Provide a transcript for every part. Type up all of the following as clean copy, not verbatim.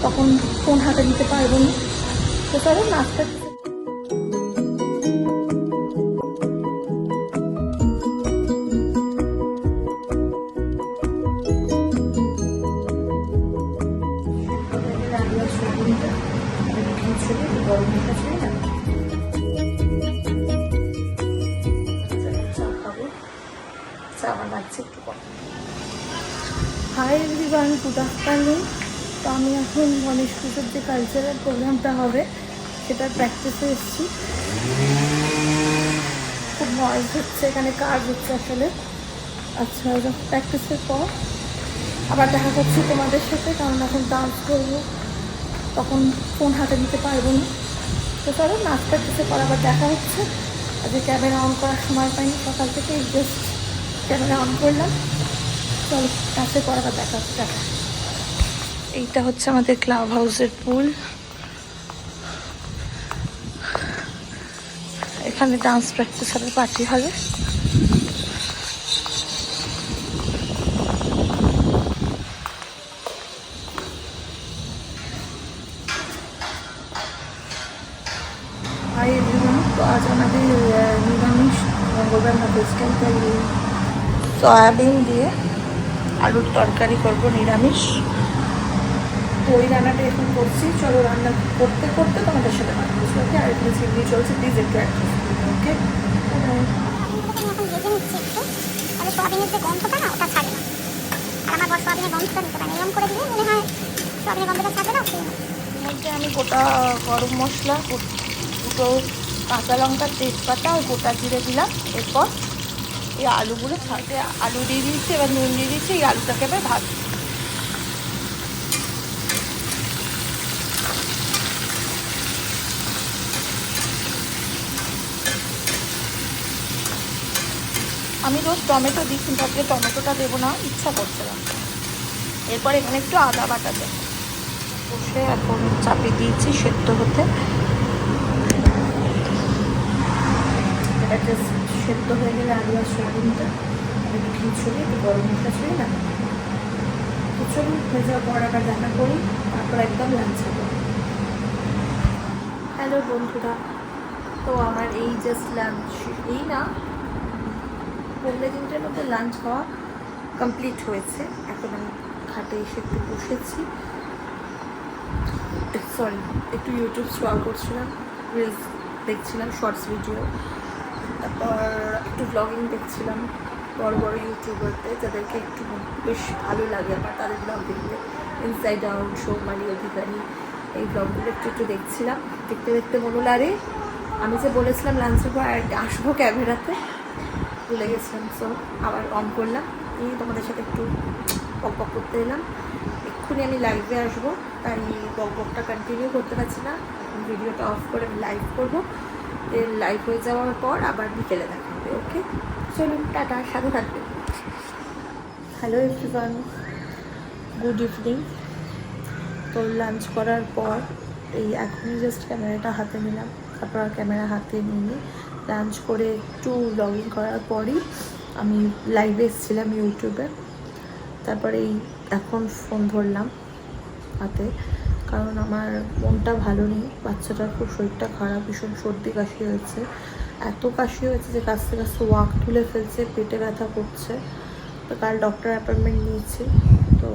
তখন ফোন হাতে নিতে পারবো না। তো চলো নাচটা হাই এভরিওয়ান, গুড আফটারনুন। তো আমি এখন গণেশ পুজোর যে কালচারাল প্রোগ্রামটা হবে সেটার প্র্যাকটিসে এসেছি। খুব নয়েজ হচ্ছে, এখানে কাজ হচ্ছে আসলে। আচ্ছা, প্র্যাকটিসের পর আবার দেখা করছি তোমাদের সাথে, কারণ এখন ডান্স করবো, তখন ফোন হাতে নিতে পারবো না। তো চলো নাচ প্র্যাকটিসের পর আবার দেখা হচ্ছে। আজকে ক্যামেরা অন করার সময় পাইনি, সকাল থেকে জাস্ট ক্যামেরা অন করলাম। চলো নাচের পর আবার দেখা হচ্ছে। এইটা হচ্ছে আমাদের ক্লাব হাউসের পুল। এখানে ডান্স প্র্যাকটিস হবে, পার্টি হবে। হাই এভরিওয়ান, তো আজ আমাদের নিরামিষ মঙ্গলবার ভেজিটাল কারি, সয়াবিন দিয়ে আলুর তরকারি করব নিরামিষ। তো ওই রান্নাটা এখন করছি। চলো রান্না করতে করতে তোমাদের সাথে কথা বলছি। ওকে, আর একটু চিংড়ি চলছে, প্লিজ একটু অ্যাডজাস্ট করবে। ওকে, সোয়াবিনের যে গন্ধটা না ওটা ছাড়ে না। আর আমার বর সোয়াবিনের গন্ধটা নিতে পারে, এরকম করে দিলে মনে হয় সোয়াবিনের গন্ধটা ছাড়বে না। মধ্যে আমি গোটা গরম মশলা, দুটো কাঁচা লঙ্কা, তেজপাতা আর গোটা জিরে দিলাম। এরপর এই আলুগুলো ছাড়তে আলু দিয়ে দিয়েছি, এবার নুন দিয়ে দিয়েছি। এই আলুটাকে এবার ভাত আমি রোজ টমেটো দিই, কিন্তু আজকে টমেটোটা দেবো না, ইচ্ছা করছে না। এরপর এখানে একটু আদা বাটা দেব, বসে এখন চাপিয়ে দিয়েছি সেদ্ধ হতে। এটা সেদ্ধ হয়ে গেলে আলু আর সয়াবিনটা একটু ঘি ছড়িয়ে একটু গরম মশলা ছড়িয়ে না খিচুড়ি হয়ে যাওয়ার পর আবার রান্না করি, তারপর একদম লাঞ্চ হবে। হ্যালো বন্ধুরা, তো আমার এই জাস্ট লাঞ্চ, এই না 15 মিনিটের মধ্যে লাঞ্চ হওয়া কমপ্লিট হয়েছে। এখন আমি খাটে এসে একটু বসেছি, সরি একটু ইউটিউব স্ক্রল করছিলাম, রিলস দেখছিলাম, শর্টস ভিডিও, তারপর একটু ব্লগিং দেখছিলাম। বড় বড় ইউটিউবারদের যাদেরকে একটু বেশ ভালো লাগে আমার, তাদের ব্লগ দেখতে, ইনসাইড আউট, সৌমালি অধিকারী, এই ব্লগগুলো একটু দেখছিলাম। দেখতে দেখতে মনে লাগে আমি যে বলেছিলাম লাঞ্চের পর আসবো ক্যামেরাতে, ভুলে গেছিলাম। সো আবার অন করলাম, এই তোমাদের সাথে একটু বক করতে এলাম। এক্ষুনি আমি লাইভে আসবো, তাই বকটা কন্টিনিউ করতে পারছি না। ভিডিওটা অফ করে আমি লাইভ করবো। লাইভ হয়ে যাওয়ার পর আবার বিকেলে দেখা হবে। ওকে, চলুন টাটা, সাথে থাকবে। Hello everyone, good evening. তো লাঞ্চ করার পর এই এখনই জাস্ট ক্যামেরাটা হাতে নিলাম, তারপর ক্যামেরা হাতে নিয়ে লাঞ্চ করে একটু ব্লগিং করার পরই আমি লাইভে এসেছিলাম ইউটিউবে। তারপরে এই এখন ফোন ধরলাম হাতে, কারণ আমার মনটা ভালো নেই। বাচ্চাটার খুব শরীরটা খারাপ, ভীষণ সর্দি কাশি হয়েছে। এত কাশি হয়েছে যে কাছ থেকে ওয়াক তুলে ফেলছে, পেটে ব্যথা করছে। তো কাল ডক্টর অ্যাপয়েন্টমেন্ট নিয়েছি, তো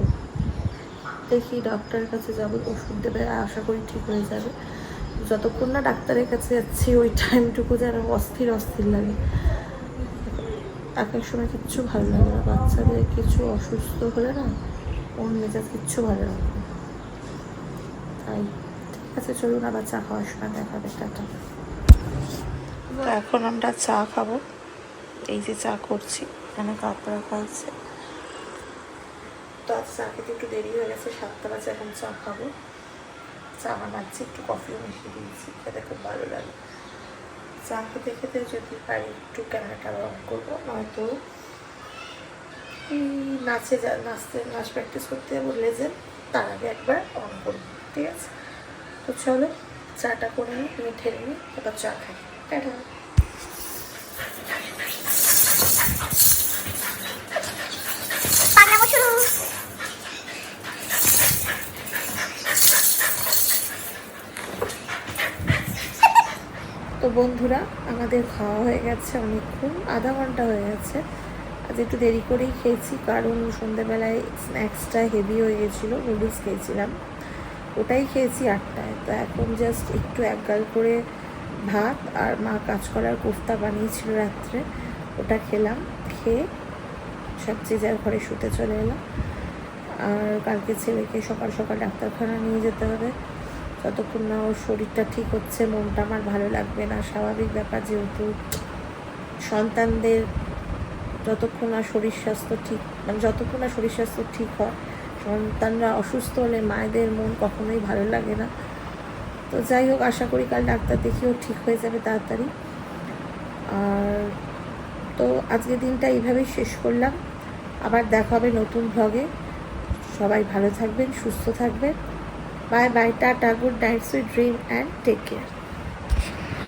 দেখি ডক্টরের কাছে যাবো, ওষুধ দেবে, আশা করি ঠিক হয়ে যাবে। যতক্ষণ না ডাক্তারের কাছে যাচ্ছি ওই টাইমটুকু যেন অস্থির অস্থির লাগে। এক এক সময় কিচ্ছু ভালো লাগে না, বাচ্চাদের কিছু অসুস্থ হলে না ওর মেজাজ কিচ্ছু ভালো লাগে না। তাই ঠিক আছে, চলুন আবার চা খাওয়ার সময় দেখা হবে। টাটা। তো এখন আমরা চা খাবো, এই যে চা করছি, এখানে কাপ রাখা আছে। তো আজ চা খেতে একটু দেরি হয়ে গেছে, 7টা বাজে, এখন চা খাবো। চা বানাচ্ছি, একটু কফিও মিশিয়ে দিয়েছি, খেতে খুব ভালো লাগে। চা খেতে খেতে যদি পারি একটু ক্যামেরাটা অন করবো, নয়তো নাচ প্র্যাকটিস করতে বললে যে তার আগে একবার অন করবো। ঠিক আছে, তো চলো চাটা করে নিই, ঠেলে নিই, তারপর চা খাই। টাটা। তো বন্ধুরা, আমাদের খাওয়া হয়ে গেছে অনেকক্ষণ, আধা ঘন্টা হয়ে গেছে। আজ একটু দেরি করেই খেয়েছি, কারণ সন্ধ্যেবেলায় স্ন্যাক্সটা হেভি হয়ে গেছিলো, নুডলস খেয়েছিলাম, ওটাই খেয়েছি 8টায়। তো এখন জাস্ট একটু একগাল করে ভাত আর মা কাঁচকলার কোফতা বানিয়েছিল রাত্রে, ওটা খেলাম। খেয়ে সব যে যার ঘরে শুতে চলে এলাম। আর কালকে ছেলেকে সকাল সকাল ডাক্তারখানা নিয়ে যেতে হবে। যতক্ষণ না ওর শরীরটা ঠিক হচ্ছে, মনটা আমার ভালো লাগবে না। স্বাভাবিক ব্যাপার, যেহেতু সন্তানদের যতক্ষণ না শরীর স্বাস্থ্য ঠিক, মানে যতক্ষণ না শরীর স্বাস্থ্য ঠিক হয়, সন্তানরা অসুস্থ হলে মায়েদের মন কখনোই ভালো লাগে না। তো যাই হোক, আশা করি কাল ডাক্তার দেখিয়েও ঠিক হয়ে যাবে তাড়াতাড়ি। আর তো আজকের দিনটা এইভাবেই শেষ করলাম। আবার দেখা হবে নতুন ভ্লগে। সবাই ভালো থাকবেন, সুস্থ থাকবেন। বাই বাই, টাটা, good night, sweet dream and take care.